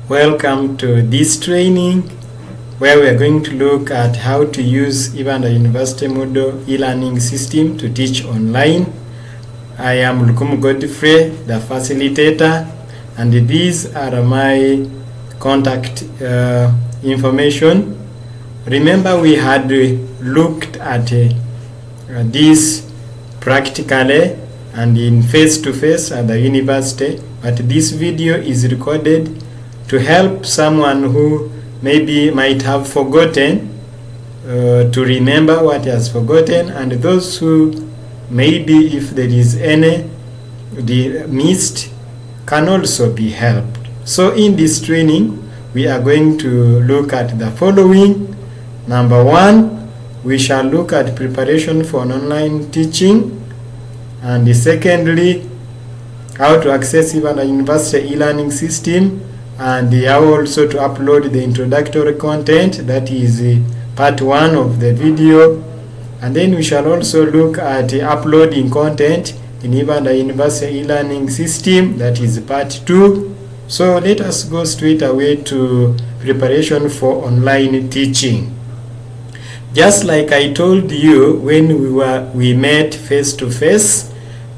Welcome to this training where we are going to look at how to use even the University Moodle e-learning system to teach online. I am Lukumu Godfrey, the facilitator, and these are my contact information. Remember, we had looked at this practically and in face-to-face at the university, but this video is recorded to help someone who maybe might have forgotten to remember what he has forgotten, and those who maybe, if there is any missed, can also be helped. So in this training we are going to look at the following. Number one, we shall look at preparation for an online teaching, and secondly, how to access even a university e-learning system, and how also to upload the introductory content, that is part 1 of the video. And then we shall also look at uploading content in even the university e-learning system, that is part 2. So let us go straight away to preparation for online teaching. Just like I told you when we met face to face,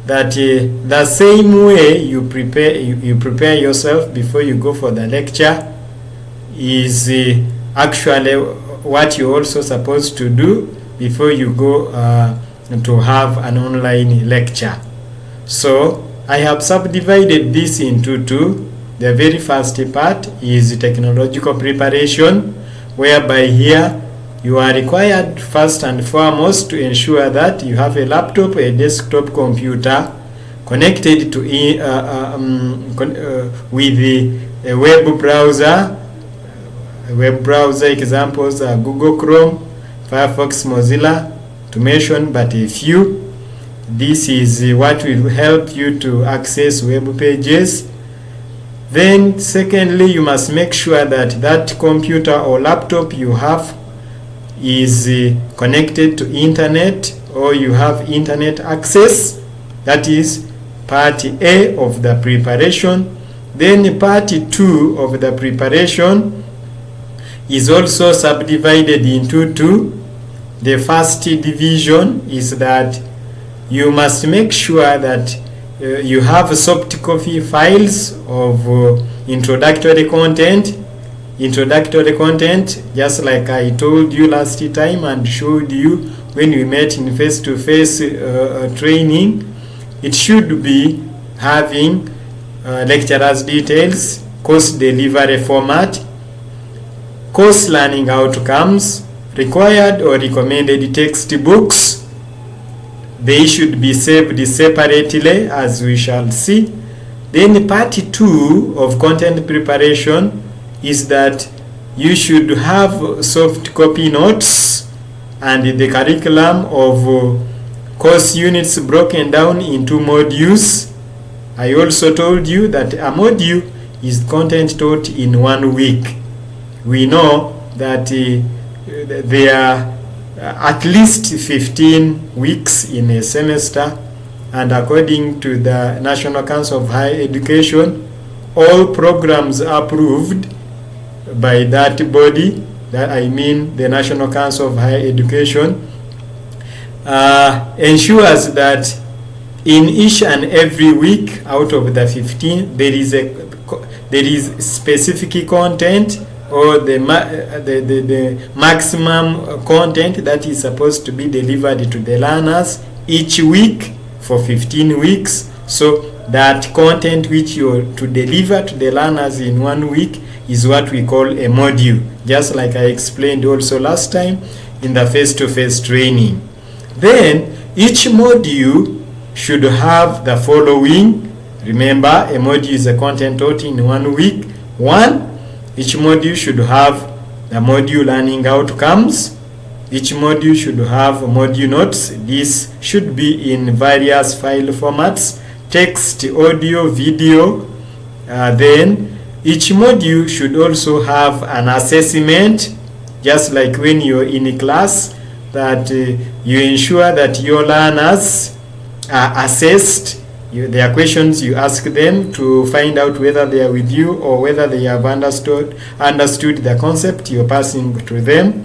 that the same way you prepare yourself before you go for the lecture is actually what you're also supposed to do before you go to have an online lecture. So I have subdivided this into two. The very first part is technological preparation, whereby here you are required first and foremost to ensure that you have a laptop, a desktop computer connected to with a web browser. Web browser examples are Google Chrome, Firefox, Mozilla, to mention but a few. This is what will help you to access web pages. Then secondly, you must make sure that that computer or laptop you have is connected to internet, or you have internet access. That is part A of the preparation. Then part 2 of the preparation is also subdivided into two. The first division is that you must make sure that you have soft copy files of introductory content, just like I told you last time and showed you when we met in face-to-face training. It should be having lecturer's details, course delivery format, course learning outcomes, required or recommended textbooks. They should be saved separately, as we shall see. Then part 2 of content preparation is that you should have soft copy notes and the curriculum of course units broken down into modules. I also told you that a module is content taught in 1 week. We know that there are at least 15 weeks in a semester, and according to the National Council of Higher Education, all programs approved by that body, that I mean the National Council of Higher Education, ensures that in each and every week out of the 15 there is specific content, or the maximum content that is supposed to be delivered to the learners each week for 15 weeks. So that content which you're to deliver to the learners in 1 week is what we call a module, just like I explained also last time in the face-to-face training. Then each module should have the following. Remember, a module is a content taught in 1 week. 1, each module should have the module learning outcomes. Each module should have module notes. This should be in various file formats: text, audio, video. Then each module should also have an assessment, just like when you're in class, that you ensure that your learners are assessed there are questions you ask them to find out whether they are with you or whether they have understood the concept you're passing to them.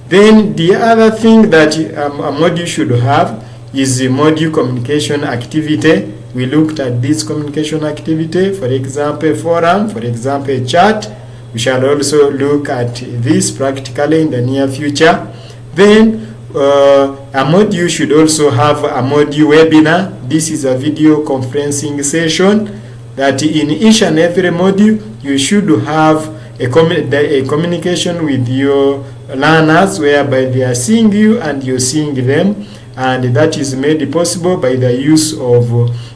Then the other thing that a module should have is the module communication activity. We looked at this communication activity, for example, forum, for example, chat. We shall also look at this practically in the near future. Then a module should also have a module webinar. This is a video conferencing session that in each and every module you should have a communication with your learners, whereby they are seeing you and you're seeing them, and that is made possible by the use of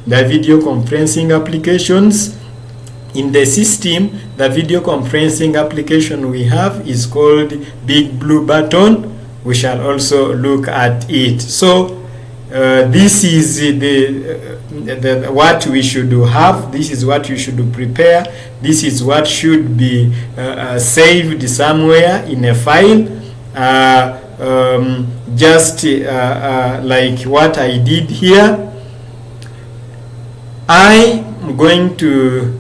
the video conferencing applications. In the system, the video conferencing application we have is called Big Blue Button. We shall also look at it. So this is the what we should have. This is what you should prepare. This is what should be saved somewhere in a file, just like what I did here. I'm going to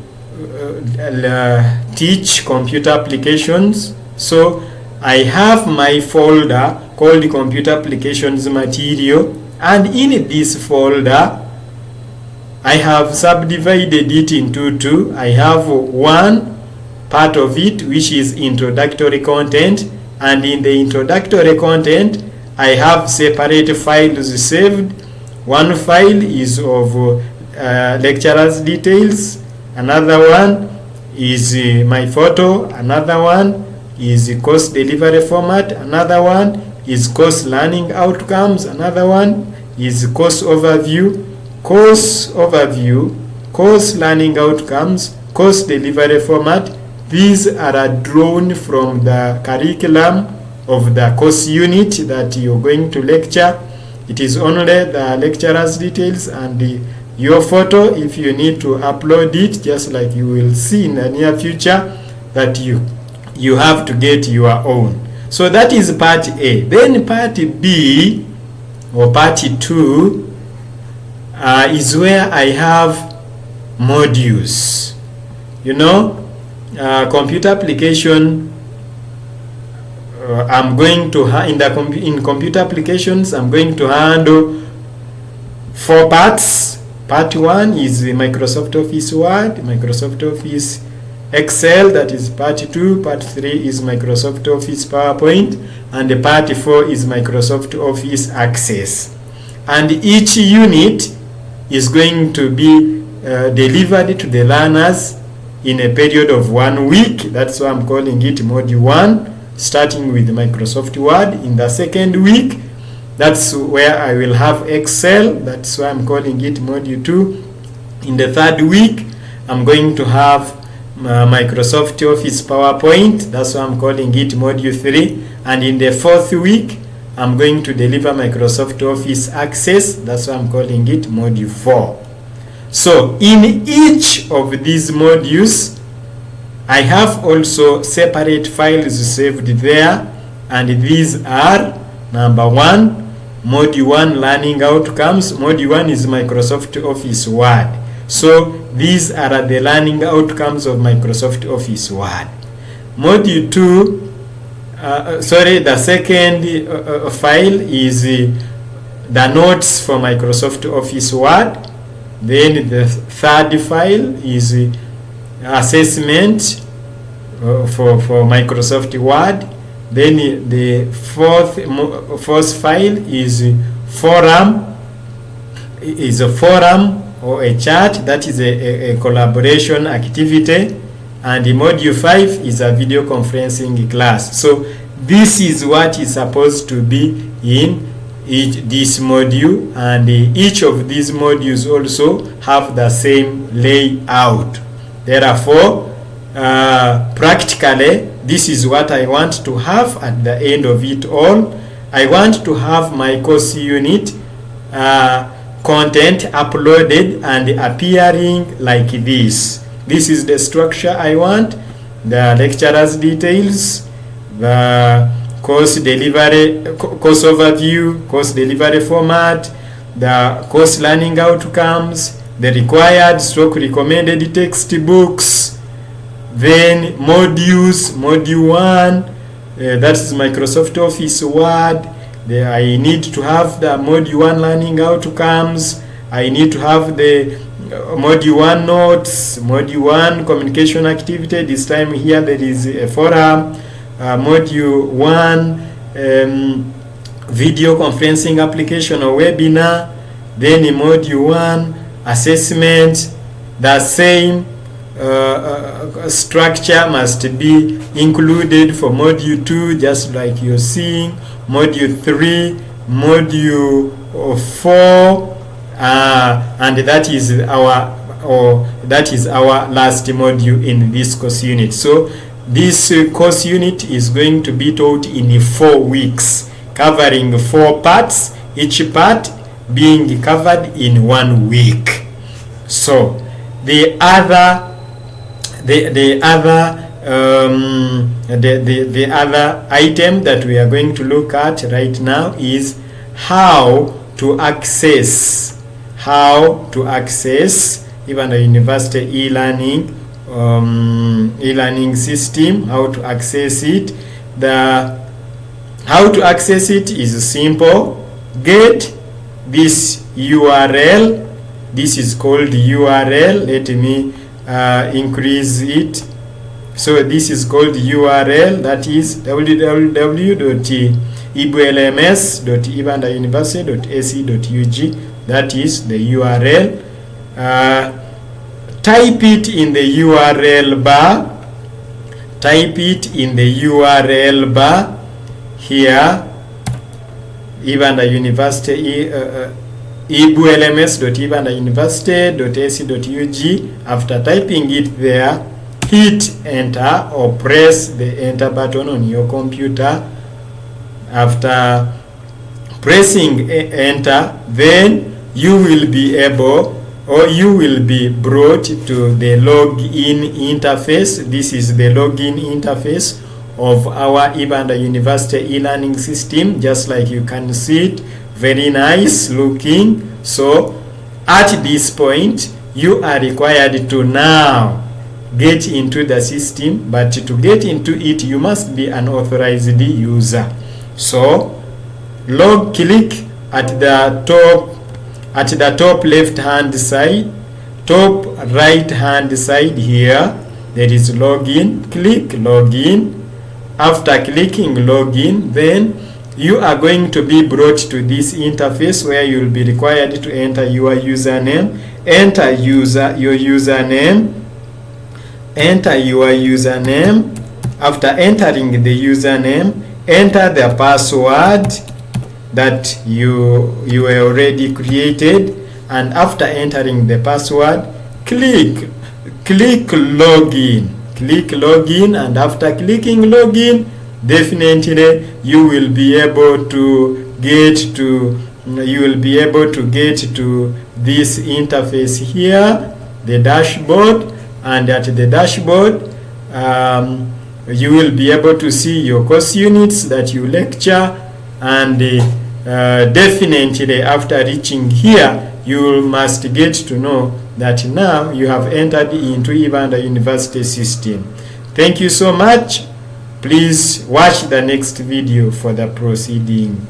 teach computer applications. So I have my folder called computer applications material, and in this folder I have subdivided it into two. I have one part of it which is introductory content, and in the introductory content I have separate files saved. One file is of lecturer's details, another one is my photo, another one is course delivery format, another one is course learning outcomes, another one is course overview, course learning outcomes, course delivery format. These are drawn from the curriculum of the course unit that you're going to lecture. It is only the lecturer's details and your photo, if you need to upload it, just like you will see in the near future, that you have to get your own. So that is part A. Then part B or part 2 is where I have modules. You know, computer application, I'm going to in computer applications I'm going to handle 4 parts. Part 1 is Microsoft Office Word, Microsoft Office Excel, that is part 2. Part 3 is Microsoft Office PowerPoint, and part 4 is Microsoft Office Access. And each unit is going to be delivered to the learners in a period of 1 week. That's why I'm calling it Module 1, starting with Microsoft Word. In the second week, that's where I will have Excel. That's why I'm calling it Module 2. In the third week, I'm going to have Microsoft Office PowerPoint. That's why I'm calling it Module 3. And in the fourth week, I'm going to deliver Microsoft Office Access. That's why I'm calling it Module 4. So in each of these modules, I have also separate files saved there, and these are: number 1, Module 1 learning outcomes. Module 1 is Microsoft Office Word. So these are the learning outcomes of Microsoft Office Word. Module 2, the second file is the notes for Microsoft Office Word. Then the third file is assessment for Microsoft Word. Then the fourth file is forum, or a chat, that is a collaboration activity. And the module 5 is a video conferencing class. So this is what is supposed to be in this module, and each of these modules also have the same layout. Therefore, practically, this is what I want to have at the end of it all. I want to have my course unit content uploaded and appearing like this. This is the structure I want: the lecturer's details, the course delivery, course overview, course delivery format, the course learning outcomes, the required stroke recommended textbooks, then modules, module 1, that is Microsoft Office Word. I need to have the module 1 learning outcomes. I need to have the module 1 notes, module 1 communication activity. This time here there is a forum, module 1 video conferencing application or webinar, then in module 1 assessment. The same structure must be included for module 2, just like you're seeing, module 3, module 4, and that is our last module in this course unit. So this course unit is going to be taught in 4 weeks, covering 4 parts, each part being covered in 1 week. So the other item that we are going to look at right now is how to access even the university e-learning system, how to access it. How to access it is simple. Get this URL. This is called URL. Let me increase it. So this is called URL, that is www.ibulms.ibandauniversity.ac.ug. that is the URL. Type it in the URL bar. Type it in the URL bar here, Ibanda University, ibulms.ibandauniversity.ac.ug. After typing it there, hit enter or press the enter button on your computer. After pressing enter, then you will be able, or you will be brought to the login interface. This is the login interface of our Ibanda University e-learning system, just like you can see it, very nice looking. So at this point you are required to now get into the system, but to get into it you must be an authorized user. So click at the top left hand side, top right hand side here, there is login. Click login. After clicking login, then you are going to be brought to this interface where you will be required to enter your username. Enter your username. Enter your username. After entering the username, enter the password that you already created, and after entering the password, click login. Click login, and after clicking login, definitely you will be able to get to this interface here, the dashboard, and at the dashboard you will be able to see your course units that you lecture, and definitely after reaching here you must get to know that now you have entered into Ibanda University system. Thank you so much. Please watch the next video for the proceeding